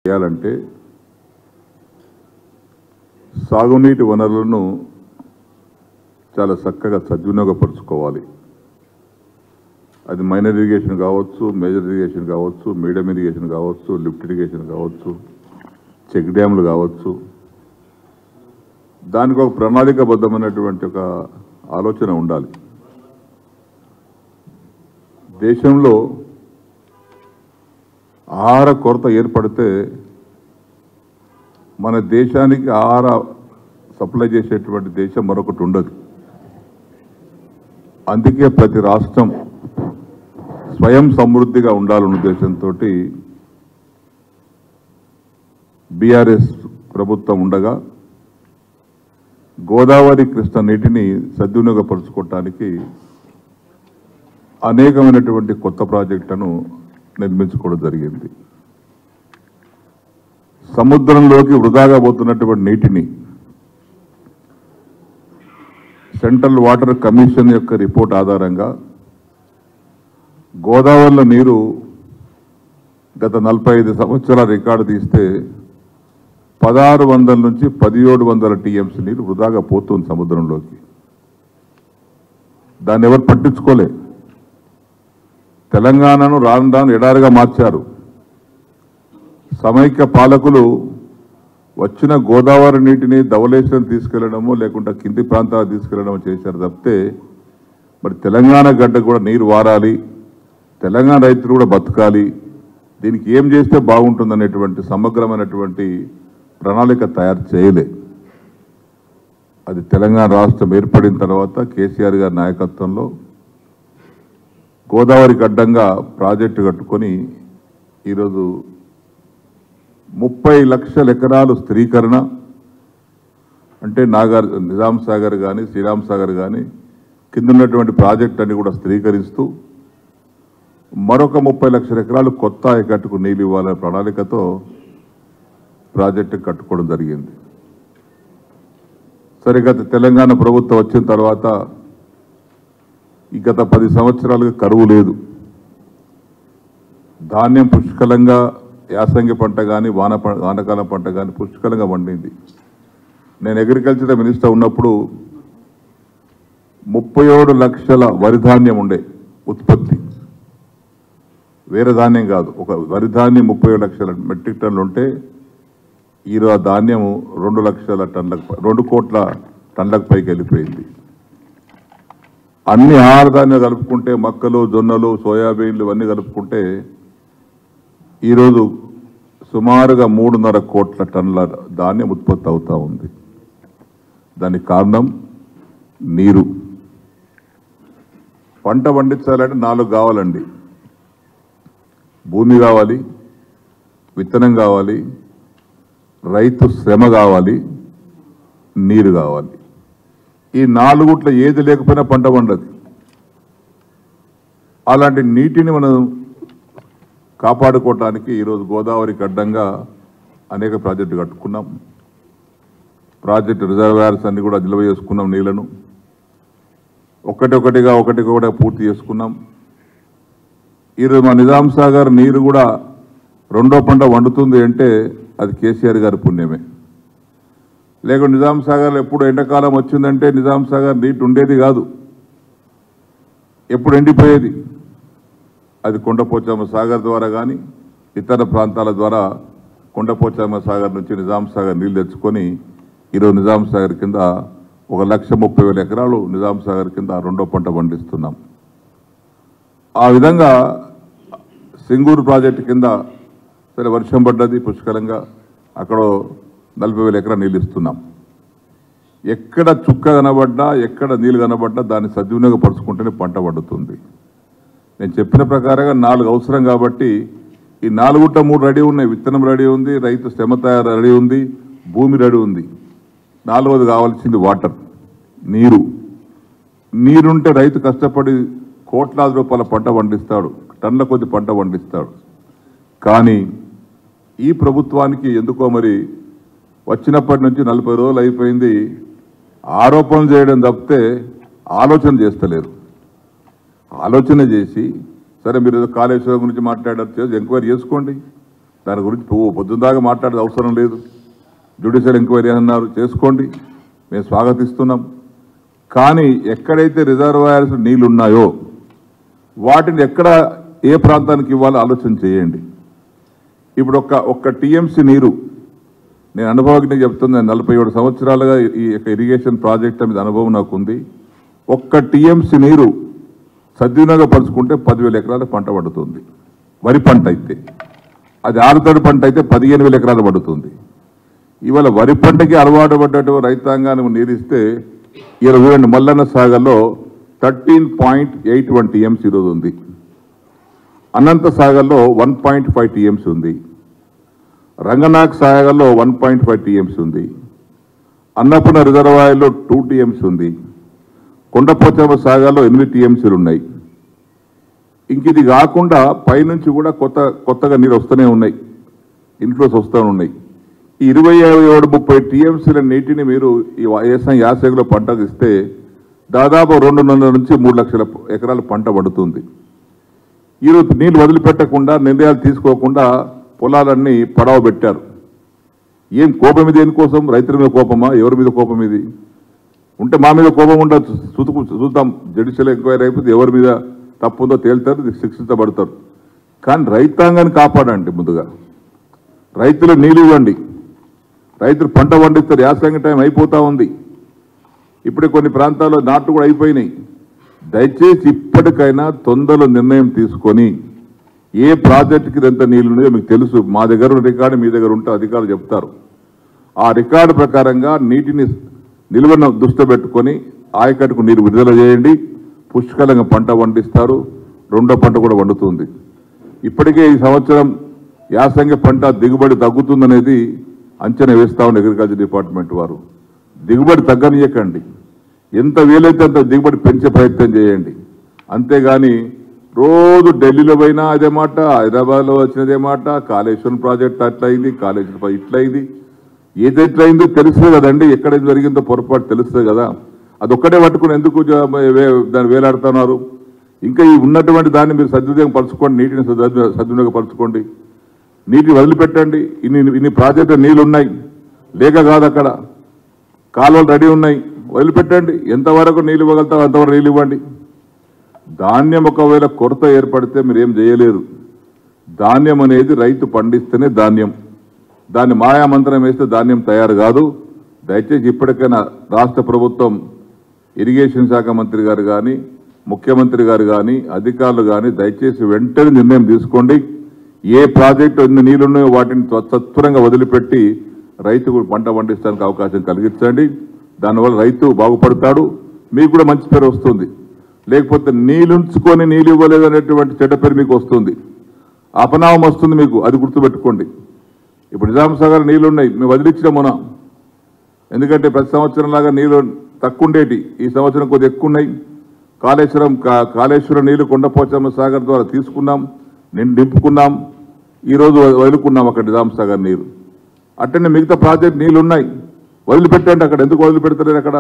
చేయాలంటే సాగునీటి వనరులను చాలా చక్కగా సద్వినియోగపరుచుకోవాలి. అది మైనర్ ఇరిగేషన్ కావచ్చు, మేజర్ ఇరిగేషన్ కావచ్చు, మీడియం ఇరిగేషన్ కావచ్చు, లిఫ్ట్ ఇరిగేషన్ కావచ్చు, చెక్ డ్యాములు కావచ్చు. దానికి ఒక ప్రణాళికాబద్ధమైనటువంటి ఒక ఆలోచన ఉండాలి. దేశంలో ఆహార కొరత ఏర్పడితే మన దేశానికి ఆహార సప్లై చేసేటువంటి దేశం మరొకటి ఉండదు. అందుకే ప్రతి రాష్ట్రం స్వయం సమృద్ధిగా ఉండాలన్న ఉద్దేశంతో బీఆర్ఎస్ ప్రభుత్వం ఉండగా గోదావరి కృష్ణ నీటిని సద్వినియోగపరుచుకోవటానికి అనేకమైనటువంటి కొత్త ప్రాజెక్టులను నిర్మించుకోవడం జరిగింది. సముద్రంలోకి వృధాగా పోతున్నటువంటి నీటిని సెంట్రల్ వాటర్ కమిషన్ యొక్క రిపోర్ట్ ఆధారంగా గోదావరిలో నీరు గత 45 సంవత్సరాల రికార్డు తీస్తే 1600 నుంచి 1700 టీఎంసీ నీరు వృధాగా పోతుంది సముద్రంలోకి. దాన్ని ఎవరు పట్టించుకోలే. తెలంగాణను రాను రాను ఎడారిగా మార్చారు. సమైక్య పాలకులు వచ్చిన గోదావరి నీటిని ధవళేశ్వరం తీసుకెళ్లడమో లేకుంటే కింది ప్రాంతాలకు తీసుకెళ్లడమో చేశారు తప్పితే మరి తెలంగాణ గడ్డ కూడా నీరు వారాలి, తెలంగాణ రైతులు కూడా బతకాలి, దీనికి ఏం చేస్తే బాగుంటుందనేటువంటి సమగ్రమైనటువంటి ప్రణాళిక తయారు చేయలే. అది తెలంగాణ రాష్ట్రం ఏర్పడిన తర్వాత కేసీఆర్ గారి నాయకత్వంలో గోదావరికి అడ్డంగా ప్రాజెక్టు కట్టుకొని ఈరోజు 30 లక్షల ఎకరాలు స్థిరీకరణ అంటే నిజాం సాగర్ కానీ శ్రీరామ్ సాగర్ కానీ కింద ఉన్నటువంటి ప్రాజెక్ట్ అన్ని కూడా స్థిరీకరిస్తూ మరొక 30 లక్షల ఎకరాలు కొత్త ఆయకట్టుకు నీళ్ళు ఇవ్వాలనే ప్రణాళికతో ప్రాజెక్టు కట్టుకోవడం జరిగింది. సరిగత తెలంగాణ ప్రభుత్వం వచ్చిన తర్వాత ఈ గత 10 సంవత్సరాలుగా కరువు లేదు. ధాన్యం పుష్కలంగా యాసంగి పంట కానీ వానకాలం పంట కానీ పుష్కలంగా పండింది. నేను అగ్రికల్చర్ మినిస్టర్ ఉన్నప్పుడు 37 లక్షల వరి ధాన్యం ఉండే ఉత్పత్తి, వేరే ధాన్యం కాదు. ఒక వరి ధాన్యం 37 లక్షల మెట్రిక్ టన్నులు ఉంటే ఈరోజు ఆ ధాన్యము 2 లక్షల టన్నులకు 2 కోట్ల టన్నులకు పైకి వెళ్ళిపోయింది. అన్ని ఆహార ధాన్యాలు కలుపుకుంటే మక్కలు, జొన్నలు, సోయాబీన్లు ఇవన్నీ కలుపుకుంటే ఈరోజు సుమారుగా 3.5 కోట్ల టన్నుల ధాన్యం ఉత్పత్తి అవుతూ ఉంది. దానికి కారణం నీరు. పంట పండించాలంటే 4 కావాలండి. భూమి కావాలి, విత్తనం కావాలి, రైతు శ్రమ కావాలి, నీరు కావాలి. ఈ 4 ఏది లేకపోయినా పంట పండదు. అలాంటి నీటిని మనం కాపాడుకోవటానికి ఈరోజు గోదావరికి అడ్డంగా అనేక ప్రాజెక్టులు కట్టుకున్నాం. ప్రాజెక్టు రిజర్వాయర్స్ అన్ని కూడా నిల్వ చేసుకున్నాం. నీళ్లను ఒకటిగా పూర్తి చేసుకున్నాం. ఈరోజు మా నిజాం సాగర్ నీరు కూడా 2వ పంట వండుతుంది అంటే అది కేసీఆర్ గారి పుణ్యమే. లేకుంటే నిజాం సాగర్ ఎప్పుడు ఎండాకాలం వచ్చిందంటే నిజాం సాగర్ నీటి ఉండేది కాదు, ఎప్పుడు ఎండిపోయేది. అది కొండపోచమ్మ సాగర్ ద్వారా కానీ ఇతర ప్రాంతాల ద్వారా కొండపోచమ్మ సాగర్ నుంచి నిజాం సాగర్ నీళ్ళు తెచ్చుకొని ఈరోజు నిజాం సాగర్ కింద 1,30,000 ఎకరాలు నిజాం సాగర్ కింద 2వ పంట పండిస్తున్నాం. ఆ విధంగా సింగూరు ప్రాజెక్టు కింద సరే వర్షం పడ్డది పుష్కలంగా, అక్కడ 40,000 ఎకరాలు నీళ్ళు ఇస్తున్నాం. ఎక్కడ చుక్క కనబడ్డా ఎక్కడ నీళ్ళు కనబడ్డా దాన్ని సద్వినియోగపరుచుకుంటేనే పంట పండుతుంది. నేను చెప్పిన ప్రకారంగా 4 అవసరం కాబట్టి ఈ 4 రెడీ ఉన్నాయి. విత్తనం రెడీ ఉంది, రైతు శ్రమ తయారు రెడీ ఉంది, భూమి రెడీ ఉంది. 4వది కావాల్సింది వాటర్, నీరు. నీరుంటే రైతు కష్టపడి కోట్లాది రూపాయల పంట పండిస్తాడు, టన్నుల కొద్ది పంట పండిస్తాడు. కానీ ఈ ప్రభుత్వానికి ఎందుకో మరి వచ్చినప్పటి నుంచి 40 రోజులు అయిపోయింది, ఆరోపణలు చేయడం తప్పితే ఆలోచన చేస్తలేరు. ఆలోచన చేసి సరే మీరు కాళేశ్వరం గురించి మాట్లాడారు, ఎంక్వైరీ చేసుకోండి, దాని గురించి పొద్దున్న దాకా మాట్లాడే అవసరం లేదు. జ్యుడిషియల్ ఎంక్వైరీ అన్నారు, చేసుకోండి, మేము స్వాగతిస్తున్నాం. కానీ ఎక్కడైతే రిజర్వాయర్స్ నీళ్లు ఉన్నాయో వాటిని ఎక్కడ ఏ ప్రాంతానికి ఇవ్వాలో ఆలోచన చేయండి. ఇప్పుడు ఒక్క టీఎంసీ నీరు, నేను అనుభవజ్ఞ చెప్తున్నాను, 47 సంవత్సరాలుగా ఈ ఇరిగేషన్ ప్రాజెక్ట్ మీద అనుభవం నాకు ఉంది. ఒక్క టీఎంసీ నీరు సద్వినియోగపరుచుకుంటే 10,000 ఎకరాల పంట పడుతుంది. వరి పంట అయితే, అది ఆరుతడి పంట అయితే 15,000 ఎకరాలు పడుతుంది. ఇవాళ వరి పంటకి అలవాటు పడ్డటువంటి రైతాంగాన్ని నీరిస్తే ఇలా చూడండి, మల్లన్న సాగర్లో 13.81 టీఎంసీ ఈరోజు ఉంది. అనంత సాగర్లో 1.5 టీఎంసీ ఉంది. రంగనాథ్ సాగర్లో 1.5 టీఎంసీ ఉంది. అన్నపూర్ణ రిజర్వాయర్లో 2 టీఎంసీ ఉంది. కొండపోచమ్మ సాగర్లో 8 టీఎంసీలు ఉన్నాయి. ఇంక ఇది కాకుండా పైనుంచి కూడా కొత్తగా నీరు వస్తూనే ఉన్నాయి, ఇన్ఫ్లోస్ వస్తూ ఉన్నాయి. ఈ 27-30 టీఎంసీల నీటిని మీరు ఈ యాసంగిలో పంటకు ఇస్తే దాదాపు 2.5 నుంచి 3 లక్షల ఎకరాల పంట పడుతుంది. ఈరోజు నీళ్ళు వదిలిపెట్టకుండా, నిర్ణయాలు తీసుకోకుండా పొలాలన్నీ పడవ పెట్టారు. ఏం కోపం ఇది? దేనికోసం? రైతుల మీద కోపమా? ఎవరి మీద కోపం ఇది? ఉంటే మా మీద కోపం ఉండొచ్చు, చూద్దాం, జ్యుడిషియల్ ఎంక్వైరీ అయిపోతే ఎవరి మీద తప్పు ఉందో తేలుతారు, శిక్షించబడతారు. కానీ రైతాంగాన్ని కాపాడండి. ముందుగా రైతులు నీళ్ళు ఇవ్వండి, రైతులు పంట పండిస్తారు. యాసంగి టైం అయిపోతూ ఉంది, ఇప్పుడే కొన్ని ప్రాంతాల్లో నాట్లు కూడా అయిపోయినాయి. దయచేసి ఇప్పటికైనా తొందరలో నిర్ణయం తీసుకొని ఏ ప్రాజెక్టుకి ఎంత నీళ్ళు ఉన్నాయో మీకు తెలుసు. మా దగ్గర రికార్డు మీ దగ్గర ఉంటే అధికారులు చెప్తారు. ఆ రికార్డు ప్రకారంగా నీటిని నిల్వను దృష్టి పెట్టుకొని ఆయకట్టుకు నీరు విడుదల చేయండి. పుష్కలంగా పంట పండిస్తారు, రెండో పంట కూడా పండుతుంది. ఇప్పటికే ఈ సంవత్సరం యాసంగి పంట దిగుబడి తగ్గుతుందనేది అంచనా వేస్తా ఉంది అగ్రికల్చర్ డిపార్ట్మెంట్ వారు. దిగుబడి తగ్గనీయకండి, ఎంత వీలైతే అంత దిగుబడి పెంచే ప్రయత్నం చేయండి. అంతేగాని రోజు ఢిల్లీలో పోయినా అదే మాట, హైదరాబాద్లో వచ్చినదే మాట, కాళేశ్వరం ప్రాజెక్ట్ అట్లా అయింది, కాళేశ్వరం ఇట్లా అయింది. ఏదెట్లయిందో తెలుస్తుంది కదండి, ఎక్కడ జరిగిందో పొరపాటు తెలుస్తుంది కదా. అదొక్కటే పట్టుకుని ఎందుకు దాన్ని వేలాడుతున్నారు? ఇంకా ఈ ఉన్నటువంటి దాన్ని మీరు సద్వినియోగం పరచుకోండి, నీటిని సద్వినియోగపరచుకోండి, నీటిని వదిలిపెట్టండి. ఇన్ని ప్రాజెక్టులు నీళ్ళు ఉన్నాయి, లేక కాదు, అక్కడ కాలువలు రెడీ ఉన్నాయి, వదిలిపెట్టండి. ఎంతవరకు నీళ్ళు ఇవ్వగలుగుతారో అంతవరకు నీళ్ళు ఇవ్వండి. ధాన్యం ఒకవేళ కొరత ఏర్పడితే మీరు ఏం చేయలేరు. ధాన్యం అనేది రైతు పండిస్తేనే ధాన్యం, దాన్ని మాయామంత్రం వేస్తే ధాన్యం తయారు కాదు. దయచేసి ఇప్పటికైనా రాష్ట్ర ప్రభుత్వం, ఇరిగేషన్ శాఖ మంత్రి గారు కానీ, ముఖ్యమంత్రి గారు కానీ, అధికారులు కానీ దయచేసి వెంటనే నిర్ణయం తీసుకోండి. ఏ ప్రాజెక్టు ఎన్ని నీళ్ళున్నాయో వాటిని సత్వరంగా వదిలిపెట్టి రైతుకు పంట పండించడానికి అవకాశం కలిగించండి. దానివల్ల రైతు బాగుపడతాడు, మీకు కూడా మంచి పేరు వస్తుంది. లేకపోతే నీళ్ళుంచుకొని నీళ్ళు ఇవ్వలేదు అనేటువంటి చెడ్డ పేరు మీకు వస్తుంది, అపనామం వస్తుంది మీకు. అది గుర్తుపెట్టుకోండి. ఇప్పుడు నిజాం సాగర్ నీళ్ళున్నాయి, మేము వదిలించిన మొన్న. ఎందుకంటే ప్రతి సంవత్సరం లాగా నీళ్ళు తక్కువ ఉండేటి, ఈ సంవత్సరం కొద్దిగా ఎక్కువ ఉన్నాయి. కాళేశ్వరం నీళ్లు కొండపోచమ్మ సాగర్ ద్వారా తీసుకున్నాం, నింపుకున్నాం, ఈరోజు వదులుకున్నాం అక్కడ నిజాం సాగర్ నీరు. అట్టనే మిగతా ప్రాజెక్ట్ నీళ్ళు ఉన్నాయి, వదిలిపెట్టండి. అక్కడ ఎందుకు వదిలిపెడతలేరు? అక్కడ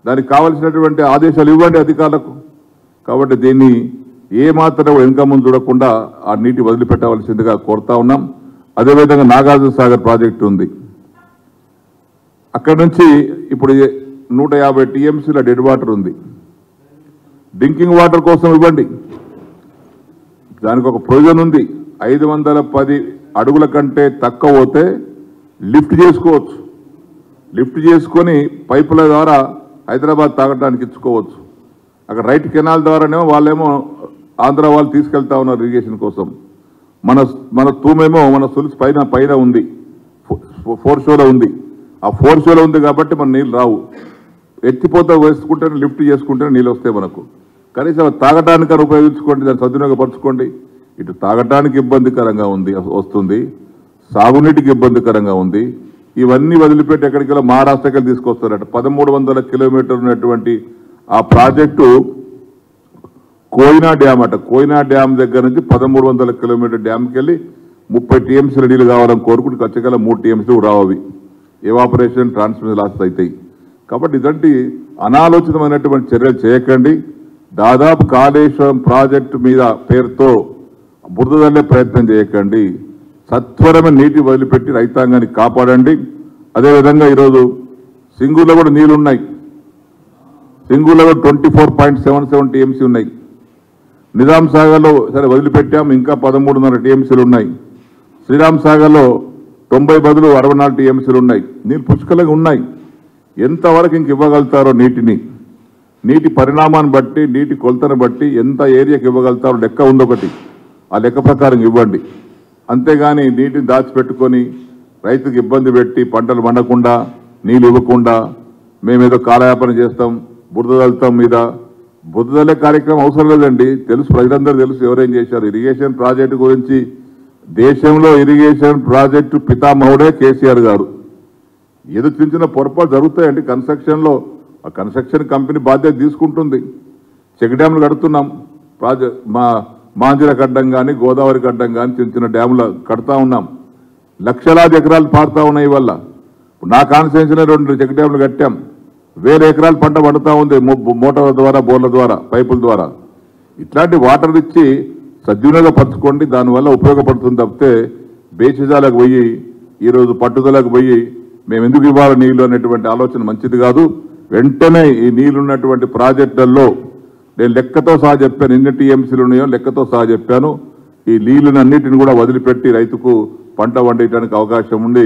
దానికి కావాల్సినటువంటి ఆదేశాలు ఇవ్వండి అధికారులకు. కాబట్టి దీన్ని ఏమాత్రం వెనుక ముందు చూడకుండా ఆ నీటి వదిలిపెట్టవలసిందిగా కోరుతా ఉన్నాం. అదేవిధంగా నాగార్జున సాగర్ ప్రాజెక్టు ఉంది, అక్కడి నుంచి ఇప్పుడు 150 టీఎంసీల డెడ్ వాటర్ ఉంది. డ్రింకింగ్ వాటర్ కోసం ఇవ్వండి, దానికి ఒక ప్రొవిజన్ ఉంది. 510 అడుగుల కంటే తక్కువ పోతే లిఫ్ట్ చేసుకోవచ్చు, లిఫ్ట్ చేసుకొని పైపుల ద్వారా హైదరాబాద్ తాగడానికి ఇచ్చుకోవచ్చు. అక్కడ రైట్ కెనాల్ ద్వారానేమో వాళ్ళేమో ఆంధ్ర వాళ్ళు తీసుకెళ్తా ఉన్నారు ఇరిగేషన్ కోసం. మన తూమేమో మన సులుసు పైన ఉంది, 4 షోలో ఉంది. ఆ 4 షోలో ఉంది కాబట్టి మన నీళ్ళు రావు. ఎత్తిపోతా వేసుకుంటే లిఫ్ట్ చేసుకుంటే నీళ్ళు వస్తాయి మనకు. కనీసం తాగటానికి ఉపయోగించుకోండి, దాన్ని సద్వినియోగపరచుకోండి. ఇటు తాగటానికి ఇబ్బందికరంగా వస్తుంది, సాగునీటికి ఇబ్బందికరంగా ఉంది. ఇవన్నీ వదిలిపెట్టి ఎక్కడికి వెళ్ళి మహారాష్ట్రకి తీసుకొస్తారట. 1300 కిలోమీటర్లు ఉన్నటువంటి ఆ ప్రాజెక్టు కోయినా డ్యామ్ అట. కోయినా డ్యామ్ దగ్గర నుంచి 1300 కిలోమీటర్ డ్యామ్కి వెళ్ళి 30 టీఎంసీల నీళ్ళు కావాలని కోరుకుంటే ఖచ్చితంగా 3 టీఎంసీలు రావవి. ఎవాపరేషన్, ట్రాన్స్మిషన్ లాస్ అవుతాయి. కాబట్టి ఇదంటి అనాలోచితమైనటువంటి చర్యలు చేయకండి. దాదాపు కాళేశ్వరం ప్రాజెక్టు మీద పేరుతో బురద జల్లే ప్రయత్నం చేయకండి. సత్వరమైన నీటి వదిలిపెట్టి రైతాంగాన్ని కాపాడండి. అదేవిధంగా ఈరోజు సింగూరులో కూడా నీళ్లున్నాయి. సింగూరులో కూడా 24.77 టీఎంసీ ఉన్నాయి. నిజాం సాగర్లో సరే వదిలిపెట్టాం, ఇంకా 13.5 టీఎంసీలు ఉన్నాయి. శ్రీరామ్ సాగర్లో 90 బదులు 64 టీఎంసీలు ఉన్నాయి. నీళ్ళు పుష్కలంగా ఉన్నాయి. ఎంతవరకు ఇంక ఇవ్వగలుగుతారో నీటి పరిణామాన్ని బట్టి, నీటి కొలతను బట్టి ఎంత ఏరియాకి ఇవ్వగలుగుతారో లెక్క ఉంది ఒకటి. ఆ లెక్క ప్రకారం ఇవ్వండి. అంతేగాని నీటిని దాచిపెట్టుకొని రైతుకి ఇబ్బంది పెట్టి పంటలు పండకుండా నీళ్ళు ఇవ్వకుండా మేమేదో కాలయాపన చేస్తాం, బురద చల్లుతాం మీద. బురద చల్లే కార్యక్రమం అవసరం లేదండి. తెలుసు, ప్రజలందరూ తెలుసు ఎవరేం చేశారు. ఇరిగేషన్ ప్రాజెక్టు గురించి దేశంలో ఇరిగేషన్ ప్రాజెక్టు పితామహుడే కేసీఆర్ గారు. ఏదో చిన్న చిన్న పొరపాటు జరుగుతాయండి కన్స్ట్రక్షన్లో. ఆ కన్స్ట్రక్షన్ కంపెనీ బాధ్యత తీసుకుంటుంది. చెక్ డ్యాములు కడుతున్నాం. మాంజిర కడ్డం కానీ, గోదావరి కడ్డం కానీ చిన్న చిన్న డ్యాములు కడతా ఉన్నాం. లక్షలాది ఎకరాలు పారుతా ఉన్నాయి వల్ల. నా కాన్స్టిట్యున్సీలో 2 చెక్ డ్యాములు కట్టాం. 1000 ఎకరాలు పంట పడుతూ ఉంది మోటార్ల ద్వారా, బోర్ల ద్వారా, పైపుల ద్వారా. ఇట్లాంటి వాటర్ ఇచ్చి సద్వినియోగపరచుకోండి. దానివల్ల ఉపయోగపడుతుంది తప్పితే బేచిజాలకు పోయి ఈరోజు పట్టుదలకు పోయి మేము ఎందుకు ఇవ్వాలి నీళ్లు అనేటువంటి ఆలోచన మంచిది కాదు. వెంటనే ఈ నీళ్లున్నటువంటి ప్రాజెక్టులలో నేను లెక్కతో సహా చెప్పాను. ఎన్ని టీఎంసీలు ఉన్నాయో లెక్కతో సహా చెప్పాను. ఈ నీళ్లన్నిటిని కూడా వదిలిపెట్టి రైతుకు పంట పండించడానికి అవకాశం ఉండి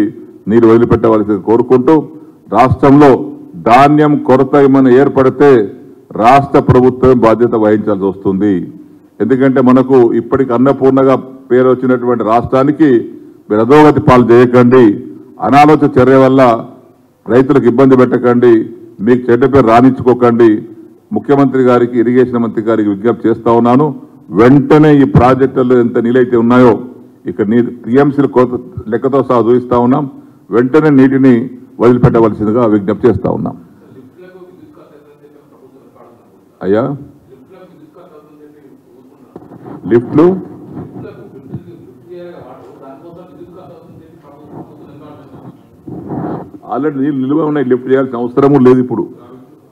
నీరు వదిలిపెట్టవలసి కోరుకుంటూ, రాష్ట్రంలో ధాన్యం కొరత ఏమైనా ఏర్పడితే రాష్ట్ర ప్రభుత్వం బాధ్యత వహించాల్సి వస్తుంది. ఎందుకంటే మనకు ఇప్పటికి అన్నపూర్ణగా పేరు వచ్చినటువంటి రాష్ట్రానికి మీరు అధోగతి పాలు చేయకండి. అనాలోచిత చర్య వల్ల రైతులకు ఇబ్బంది పెట్టకండి. మీకు చెడ్డ పేరు రాణించుకోకండి. ముఖ్యమంత్రి గారికి, ఇరిగేషన్ మంత్రి గారికి విజ్ఞప్తి చేస్తా ఉన్నాను. వెంటనే ఈ ప్రాజెక్టుల్లో ఎంత నీళ్ళైతే ఉన్నాయో ఇక్కడ టీఎంసీల లెక్కతో సహా చూపిస్తా ఉన్నాం. వెంటనే నీటిని వదిలిపెట్టవలసిందిగా విజ్ఞప్తి చేస్తా ఉన్నాం. అయ్యా లిఫ్ట్లు ఆల్రెడీ నీళ్ళు నిల్వ ఉన్నాయి. లిఫ్ట్ చేయాల్సిన అవసరము లేదు. ఇప్పుడు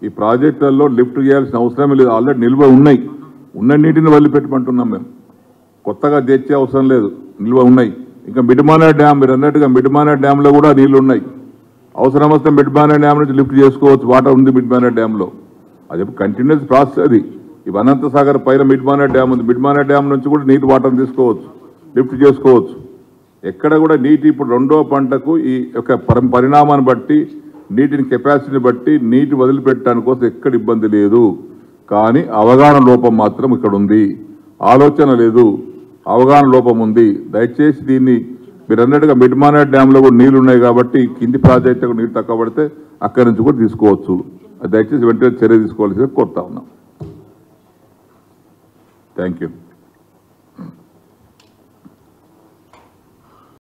ఈ ప్రాజెక్టులలో లిఫ్ట్ చేయాల్సిన అవసరమే లేదు. ఆల్రెడీ నిల్వ ఉన్నాయి. ఉన్న నీటిని వదిలిపెట్టమంటున్నాం మేము. కొత్తగా తెచ్చే అవసరం లేదు. నిల్వ ఉన్నాయి. ఇంకా మిడ్మానేర్ డ్యామ్ మీరు అన్నట్టుగా మిడ్మానేర్ డ్యాంలో కూడా నీళ్లు ఉన్నాయి. అవసరం వస్తే మిడ్మానేర్ డ్యామ్ నుంచి లిఫ్ట్ చేసుకోవచ్చు. వాటర్ ఉంది మిడ్మానేర్ డ్యాంలో. అది కంటిన్యూస్ ప్రాసెస్. అది ఈ అనంత సాగర్ పైన మిడ్మానేర్ డ్యామ్ ఉంది. మిడ్మానేర్ డ్యామ్ నుంచి కూడా నీటి వాటర్ తీసుకోవచ్చు, లిఫ్ట్ చేసుకోవచ్చు. ఎక్కడ కూడా నీటి ఇప్పుడు రెండో పంటకు ఈ యొక్క పరిణామాన్ని బట్టి, నీటిని కెపాసిటీని బట్టి నీటి వదిలిపెట్టడానికి కోసం ఎక్కడ ఇబ్బంది లేదు. కానీ అవగాహన లోపం మాత్రం ఇక్కడ ఉంది. ఆలోచన లేదు, అవగాహన లోపం ఉంది. దయచేసి దీన్ని మీరు అన్నట్టుగా మిడ్మానేర్ డ్యాంలో కూడా నీళ్లు ఉన్నాయి కాబట్టి కింది ప్రాజెక్టుకు నీరు తక్కువ పడితే అక్కడి నుంచి కూడా తీసుకోవచ్చు. దయచేసి వెంటనే చర్య తీసుకోవాల్సిందిగా కోరుతా ఉన్నాం. Thank you.